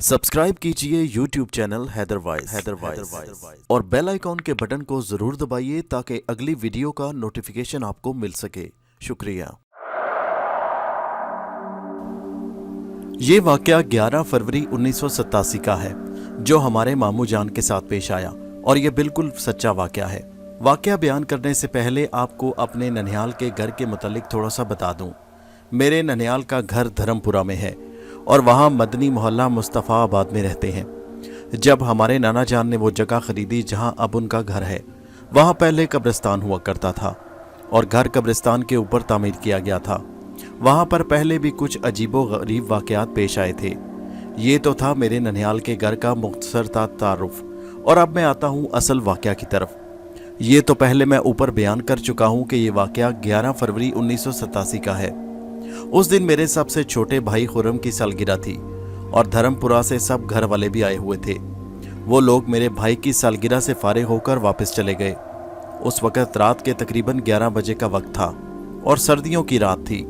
Subscribe कीजिए YouTube channel हैदरवाइज और bell icon के बटन को जरूर दबाइए ताकि अगली वीडियो का नोटिफिकेशन आपको मिल सके। शुक्रिया। ये वाकया 11 फरवरी 1987 का है जो हमारे मामू जान के साथ पेश आया और ये बिल्कुल सच्चा वाकया है। वाकया बयान करने से पहले आपको अपने ननिहाल के घर के मुतालिक थोड़ा सा बता दूं। मेरे ननिहाल का घर धर्मपुरा में है और वहाँ मदनी मोहल्ला मुस्तफ़ाबाद में रहते हैं। जब हमारे नाना जान ने वो जगह खरीदी जहाँ अब उनका घर है, वहाँ पहले कब्रिस्तान हुआ करता था और घर कब्रिस्तान के ऊपर तामीर किया गया था। वहाँ पर पहले भी कुछ अजीबो गरीब वाक़यात पेश आए थे। ये तो था मेरे ननिहाल के घर का मुख्तसर तारुफ और अब मैं आता हूँ असल वाक़या की तरफ। ये तो पहले मैं ऊपर बयान कर चुका हूँ कि ये वाक़या 11 फरवरी 1987 का है। उस दिन मेरे सबसे छोटे भाई खुर्रम की सालगिरह थी और धर्मपुरा से सब घर वाले भी आए हुए थे। वो लोग मेरे भाई की सालगिरह से फारिग होकर वापस चले गए। उस वक़्त रात के तकरीबन 11 बजे का वक्त था और सर्दियों की रात थी।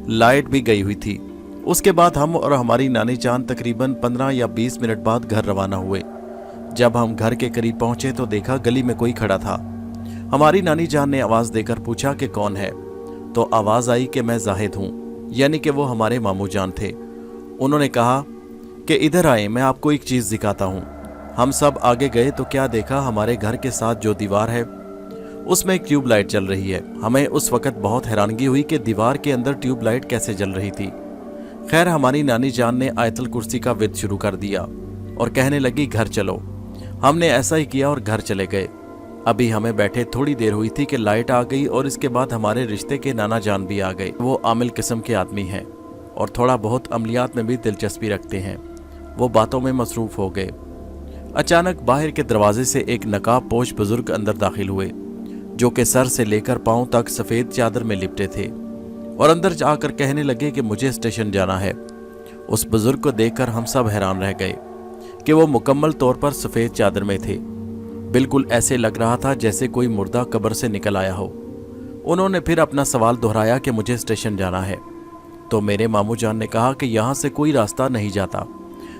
लाइट भी गई हुई थी। उसके बाद हम और हमारी नानी जान तकरीबन 15 या 20 मिनट बाद घर रवाना हुए। जब हम घर के करीब पहुंचे तो देखा गली में कोई खड़ा था। हमारी नानी जान ने आवाज़ देकर पूछा कि कौन है, तो आवाज़ आई कि मैं जाहिद हूँ, यानी कि वो हमारे मामू जान थे। उन्होंने कहा कि इधर आए, मैं आपको एक चीज़ दिखाता हूँ। हम सब आगे गए तो क्या देखा, हमारे घर के साथ जो दीवार है उसमें एक ट्यूब लाइट जल रही है। हमें उस वक़्त बहुत हैरानगी हुई कि दीवार के अंदर ट्यूब लाइट कैसे जल रही थी। खैर हमारी नानी जान ने आयतल कुर्सी का विर्द शुरू कर दिया और कहने लगी घर चलो। हमने ऐसा ही किया और घर चले गए। अभी हमें बैठे थोड़ी देर हुई थी कि लाइट आ गई और इसके बाद हमारे रिश्ते के नाना जान भी आ गए। वो आमिल किस्म के आदमी हैं और थोड़ा बहुत अमलियात में भी दिलचस्पी रखते हैं। वो बातों में मसरूफ़ हो गए। अचानक बाहर के दरवाजे से एक नकाब पोश बुजुर्ग अंदर दाखिल हुए जो कि सर से लेकर पाँव तक सफ़ेद चादर में लिपटे थे और अंदर जाकर कहने लगे कि मुझे स्टेशन जाना है। उस बुजुर्ग को देखकर हम सब हैरान रह गए कि वो मुकम्मल तौर पर सफ़ेद चादर में थे। बिल्कुल ऐसे लग रहा था जैसे कोई मुर्दा कब्र से निकल आया हो। उन्होंने फिर अपना सवाल दोहराया कि मुझे स्टेशन जाना है। तो मेरे मामू जान ने कहा कि यहाँ से कोई रास्ता नहीं जाता,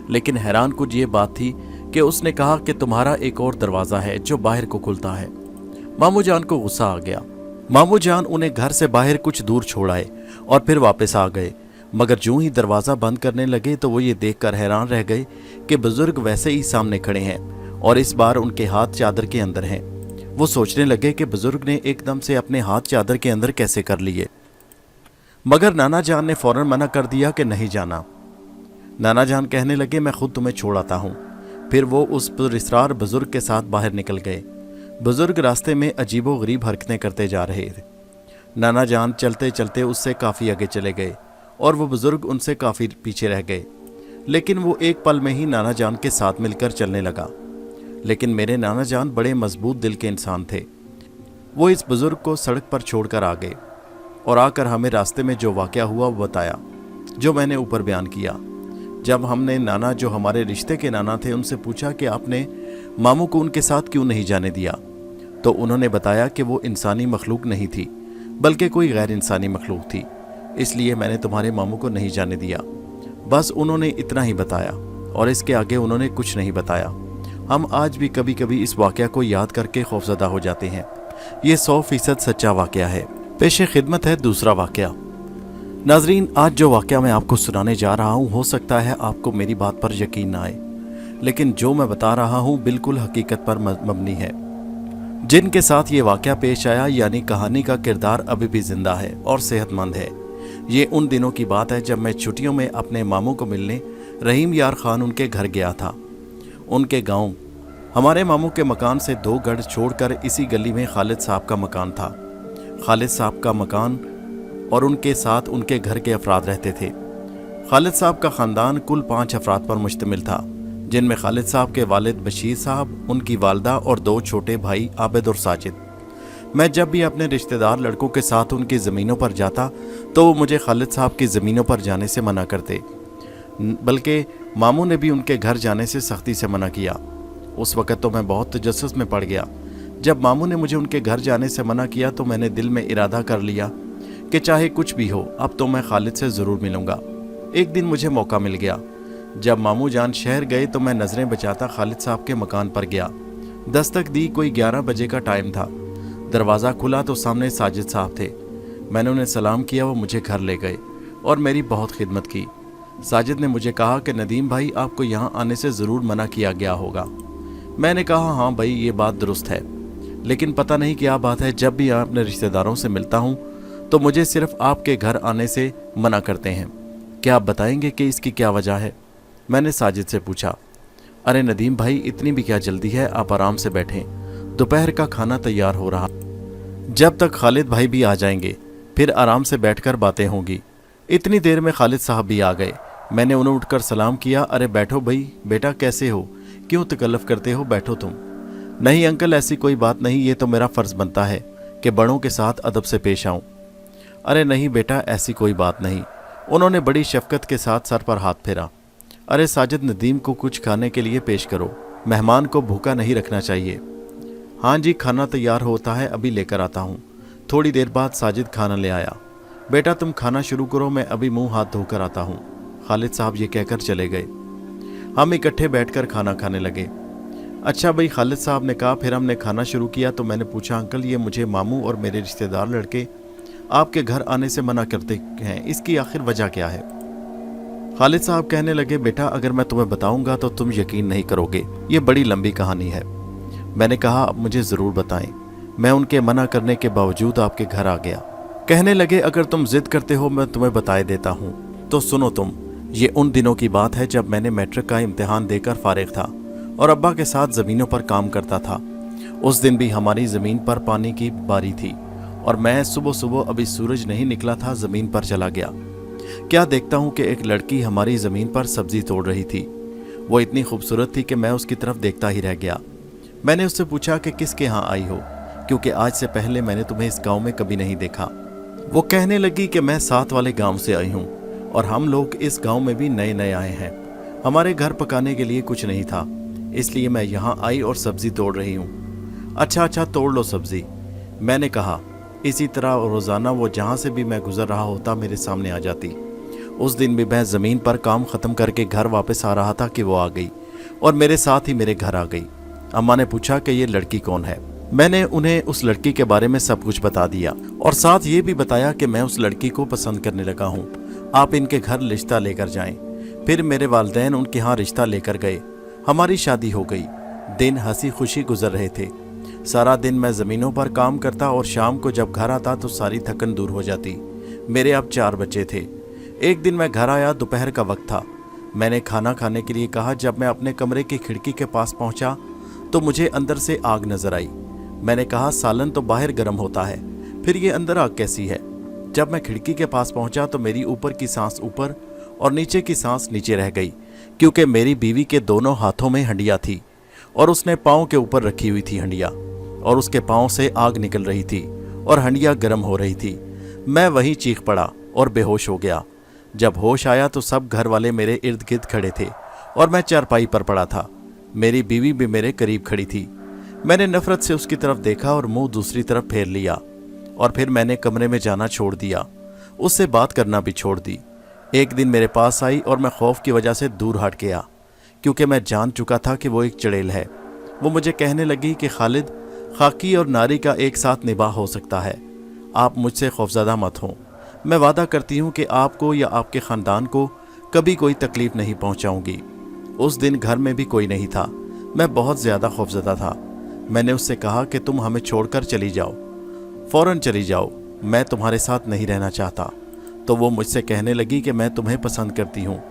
लेकिन हैरान कुछ ये बात थी कि उसने कहा कि तुम्हारा एक और दरवाज़ा है जो बाहर को खुलता है। मामू जान को गुस्सा आ गया। मामू जान उन्हें घर से बाहर कुछ दूर छोड़ आए और फिर वापस आ गए, मगर जूं ही दरवाज़ा बंद करने लगे तो वो ये देखकर हैरान रह गए कि बुजुर्ग वैसे ही सामने खड़े हैं और इस बार उनके हाथ चादर के अंदर हैं। वो सोचने लगे कि बुजुर्ग ने एकदम से अपने हाथ चादर के अंदर कैसे कर लिए, मगर नाना जान ने फौरन मना कर दिया कि नहीं जाना। नाना जान कहने लगे मैं खुद तुम्हें छोड़ आता हूँ। फिर वो उस पुरस्रार बुजुर्ग के साथ बाहर निकल गए। बुजुर्ग रास्ते में अजीबो गरीब हरकतें करते जा रहे थे। नाना जान चलते चलते उससे काफ़ी आगे चले गए और वो बुजुर्ग उनसे काफ़ी पीछे रह गए, लेकिन वो एक पल में ही नाना जान के साथ मिलकर चलने लगा। लेकिन मेरे नाना जान बड़े मजबूत दिल के इंसान थे। वो इस बुजुर्ग को सड़क पर छोड़कर आ गए और आकर हमें रास्ते में जो वाक़या हुआ वो बताया जो मैंने ऊपर बयान किया। जब हमने नाना जो हमारे रिश्ते के नाना थे उनसे पूछा कि आपने मामू को उनके साथ क्यों नहीं जाने दिया, तो उन्होंने बताया कि वो इंसानी मखलूक नहीं थी बल्कि कोई गैर इंसानी मखलूक थी, इसलिए मैंने तुम्हारे मामू को नहीं जाने दिया। बस उन्होंने इतना ही बताया और इसके आगे उन्होंने कुछ नहीं बताया। हम आज भी कभी कभी इस वाक़या को याद करके खौफजदा हो जाते हैं। ये 100% सच्चा वाक़या है। पेशे खिदमत है दूसरा वाक़या। नाजरीन, आज जो वाक़या मैं आपको सुनाने जा रहा हूँ हो सकता है आपको मेरी बात पर यकीन ना आए, लेकिन जो मैं बता रहा हूँ बिल्कुल हकीकत पर मबनी है। जिनके साथ ये वाक़या पेश आया यानी कहानी का किरदार अभी भी जिंदा है और सेहतमंद है। ये उन दिनों की बात है जब मैं छुट्टियों में अपने मामू को मिलने रहीम यार खान उनके घर गया था। उनके गांव हमारे मामू के मकान से 2 गढ़ छोड़कर इसी गली में खालिद साहब का मकान था। खालिद साहब का मकान और उनके साथ उनके घर के अफराद रहते थे। खालिद साहब का ख़ानदान कुल 5 अफराद पर मुश्तमिल था, जिनमें खालिद साहब के वालिद बशीर साहब, उनकी वालदा और 2 छोटे भाई आबिद और साजिद। मैं जब भी अपने रिश्तेदार लड़कों के साथ उनकी ज़मीनों पर जाता तो वो मुझे खालिद साहब की ज़मीनों पर जाने से मना करते, बल्कि मामू ने भी उनके घर जाने से सख्ती से मना किया। उस वक़्त तो मैं बहुत तजस्सुस में पड़ गया। जब मामू ने मुझे उनके घर जाने से मना किया तो मैंने दिल में इरादा कर लिया कि चाहे कुछ भी हो अब तो मैं खालिद से ज़रूर मिलूँगा। एक दिन मुझे मौका मिल गया जब मामू जान शहर गए तो मैं नजरें बचाता खालिद साहब के मकान पर गया। दस्तक दी, कोई 11 बजे का टाइम था। दरवाज़ा खुला तो सामने साजिद साहब थे। मैंने उन्हें सलाम किया, वो मुझे घर ले गए और मेरी बहुत खिदमत की। साजिद ने मुझे कहा कि नदीम भाई, आपको यहाँ आने से ज़रूर मना किया गया होगा। मैंने कहा हाँ भाई, ये बात दुरुस्त है, लेकिन पता नहीं क्या बात है, जब भी अपने रिश्तेदारों से मिलता हूँ तो मुझे सिर्फ आपके घर आने से मना करते हैं। क्या आप बताएंगे कि इसकी क्या वजह है? मैंने साजिद से पूछा। अरे नदीम भाई, इतनी भी क्या जल्दी है, आप आराम से बैठें, दोपहर का खाना तैयार हो रहा, जब तक खालिद भाई भी आ जाएंगे फिर आराम से बैठकर बातें होंगी। इतनी देर में खालिद साहब भी आ गए। मैंने उन्हें उठकर सलाम किया। अरे बैठो भाई, बेटा कैसे हो, क्यों तकल्लुफ़ करते हो, बैठो तुम। नहीं अंकल, ऐसी कोई बात नहीं, ये तो मेरा फ़र्ज़ बनता है कि बड़ों के साथ अदब से पेश आऊँ। अरे नहीं बेटा, ऐसी कोई बात नहीं। उन्होंने बड़ी शफ़क़त के साथ सर पर हाथ फेरा। अरे साजिद, नदीम को कुछ खाने के लिए पेश करो, मेहमान को भूखा नहीं रखना चाहिए। हाँ जी, खाना तैयार होता है, अभी लेकर आता हूँ। थोड़ी देर बाद साजिद खाना ले आया। बेटा तुम खाना शुरू करो, मैं अभी मुंह हाथ धोकर आता हूँ। खालिद साहब ये कहकर चले गए। हम इकट्ठे बैठकर खाना खाने लगे। अच्छा भाई, खालिद साहब ने कहा। फिर हमने खाना शुरू किया तो मैंने पूछा, अंकल ये मुझे मामू और मेरे रिश्तेदार लड़के आपके घर आने से मना करते हैं, इसकी आखिर वजह क्या है? खालिद साहब कहने लगे, बेटा अगर मैं तुम्हें बताऊंगा तो तुम यकीन नहीं करोगे, ये बड़ी लंबी कहानी है। मैंने कहा, अब मुझे ज़रूर बताएं। मैं उनके मना करने के बावजूद आपके घर आ गया। कहने लगे, अगर तुम जिद करते हो मैं तुम्हें बताए देता हूँ। तो सुनो तुम, ये उन दिनों की बात है जब मैंने मैट्रिक का इम्तिहान देकर फारिग था और अब्बा के साथ ज़मीनों पर काम करता था। उस दिन भी हमारी ज़मीन पर पानी की बारी थी और मैं सुबह सुबह, अभी सूरज नहीं निकला था, ज़मीन पर चला गया। क्या देखता हूँ कि एक लड़की हमारी ज़मीन पर सब्ज़ी तोड़ रही थी। वो इतनी खूबसूरत थी कि मैं उसकी तरफ देखता ही रह गया। मैंने उससे पूछा कि किसके यहाँ आई हो, क्योंकि आज से पहले मैंने तुम्हें इस गांव में कभी नहीं देखा। वो कहने लगी कि मैं साथ वाले गांव से आई हूँ और हम लोग इस गांव में भी नए नए आए हैं। हमारे घर पकाने के लिए कुछ नहीं था, इसलिए मैं यहाँ आई और सब्ज़ी तोड़ रही हूँ। अच्छा तोड़ लो सब्ज़ी, मैंने कहा। इसी तरह रोज़ाना वो जहाँ से भी मैं गुजर रहा होता मेरे सामने आ जाती। उस दिन भी मैं ज़मीन पर काम ख़त्म करके घर वापस आ रहा था कि वो आ गई और मेरे साथ ही मेरे घर आ गई। अम्मा ने पूछा कि ये लड़की कौन है। मैंने उन्हें उस लड़की के बारे में सब कुछ बता दिया और साथ ये भी बताया कि मैं उस लड़की को पसंद करने लगा हूँ, आप इनके घर रिश्ता लेकर जाएं। फिर मेरे वालिदैन उनके यहाँ रिश्ता लेकर गए, हमारी शादी हो गई। दिन हंसी खुशी गुजर रहे थे। सारा दिन मैं ज़मीनों पर काम करता और शाम को जब घर आता तो सारी थकन दूर हो जाती। मेरे अब 4 बच्चे थे। एक दिन मैं घर आया, दोपहर का वक्त था। मैंने खाना खाने के लिए कहा। जब मैं अपने कमरे की खिड़की के पास पहुंचा तो मुझे अंदर से आग नजर आई। मैंने कहा, सालन तो बाहर गर्म होता है, फिर ये अंदर आग कैसी है? जब मैं खिड़की के पास पहुंचा तो मेरी ऊपर की सांस ऊपर और नीचे की सांस नीचे रह गई, क्योंकि मेरी बीवी के दोनों हाथों में हंडिया थी और उसने पाँव के ऊपर रखी हुई थी हंडिया, और उसके पाँव से आग निकल रही थी और हंडिया गर्म हो रही थी। मैं वहीं चीख पड़ा और बेहोश हो गया। जब होश आया तो सब घर वाले मेरे इर्द गिर्द खड़े थे और मैं चारपाई पर पड़ा था। मेरी बीवी भी मेरे करीब खड़ी थी। मैंने नफरत से उसकी तरफ देखा और मुंह दूसरी तरफ फेर लिया और फिर मैंने कमरे में जाना छोड़ दिया, उससे बात करना भी छोड़ दी। एक दिन मेरे पास आई और मैं खौफ की वजह से दूर हट गया, क्योंकि मैं जान चुका था कि वो एक चड़ेल है। वो मुझे कहने लगी कि खालिद, खाकी और नारी का एक साथ निभाह हो सकता है, आप मुझसे खौफज़दा मत हों। मैं वादा करती हूँ कि आपको या आपके ख़ानदान को कभी कोई तकलीफ़ नहीं पहुँचाऊँगी। उस दिन घर में भी कोई नहीं था। मैं बहुत ज़्यादा खौफज़दा था। मैंने उससे कहा कि तुम हमें छोड़कर चली जाओ, फ़ौरन चली जाओ, मैं तुम्हारे साथ नहीं रहना चाहता। तो वो मुझसे कहने लगी कि मैं तुम्हें पसंद करती हूँ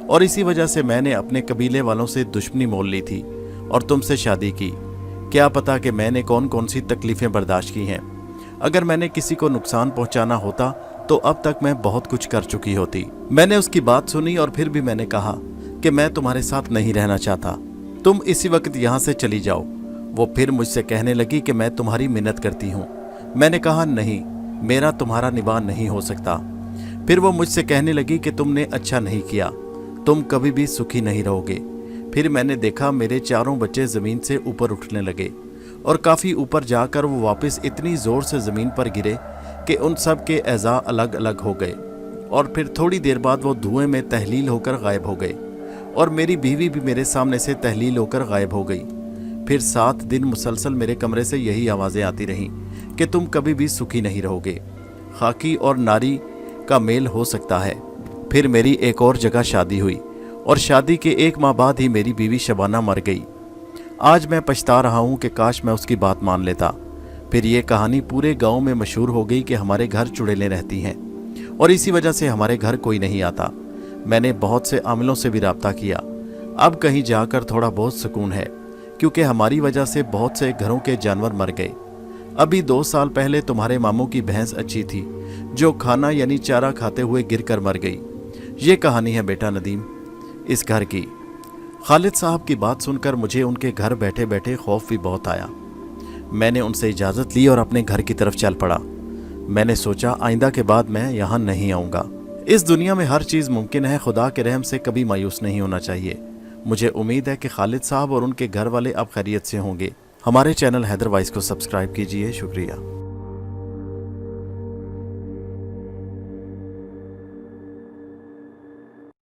और इसी वजह से मैंने अपने कबीले वालों से दुश्मनी मोल ली थी और तुमसे शादी की। क्या पता कि मैंने कौन कौन सी तकलीफ़ें बर्दाश्त की हैं। अगर मैंने किसी को नुकसान पहुँचाना होता तो अब तक मैं बहुत कुछ कर चुकी होती। मैंने उसकी बात सुनी और फिर भी मैंने कहा कि मैं तुम्हारे साथ नहीं रहना चाहता, तुम इसी वक्त यहाँ से चली जाओ। वो फिर मुझसे कहने लगी कि मैं तुम्हारी मिन्नत करती हूँ। मैंने कहा, नहीं, मेरा तुम्हारा निभाह नहीं हो सकता। फिर वो मुझसे कहने लगी कि तुमने अच्छा नहीं किया, तुम कभी भी सुखी नहीं रहोगे। फिर मैंने देखा मेरे चारों बच्चे ज़मीन से ऊपर उठने लगे और काफ़ी ऊपर जाकर वो वापस इतनी ज़ोर से ज़मीन पर गिरे कि उन सब के एज़ा अलग अलग हो गए और फिर थोड़ी देर बाद वो धुएं में तहलील होकर गायब हो गए। और मेरी बीवी भी मेरे सामने से तहलील होकर गायब हो गई। फिर 7 दिन मुसलसल मेरे कमरे से यही आवाज़ें आती रहीं कि तुम कभी भी सुखी नहीं रहोगे, खाकी और नारी का मेल हो सकता है। फिर मेरी एक और जगह शादी हुई और शादी के 1 माह बाद ही मेरी बीवी शबाना मर गई। आज मैं पछता रहा हूँ कि काश मैं उसकी बात मान लेता। फिर ये कहानी पूरे गांव में मशहूर हो गई कि हमारे घर चुड़ैलें रहती हैं और इसी वजह से हमारे घर कोई नहीं आता। मैंने बहुत से आमिलों से भी राब्ता किया। अब कहीं जाकर थोड़ा बहुत सुकून है, क्योंकि हमारी वजह से बहुत से घरों के जानवर मर गए। अभी 2 साल पहले तुम्हारे मामू की भैंस अच्छी थी, जो खाना यानी चारा खाते हुए गिरकर मर गई। ये कहानी है बेटा नदीम इस घर की। खालिद साहब की बात सुनकर मुझे उनके घर बैठे बैठे खौफ भी बहुत आया। मैंने उनसे इजाज़त ली और अपने घर की तरफ चल पड़ा। मैंने सोचा आइंदा के बाद मैं यहाँ नहीं आऊँगा। इस दुनिया में हर चीज़ मुमकिन है, खुदा के रहम से कभी मायूस नहीं होना चाहिए। मुझे उम्मीद है कि खालिद साहब और उनके घर वाले अब खैरियत से होंगे। हमारे चैनल हैदर वॉइस को सब्सक्राइब कीजिए। शुक्रिया।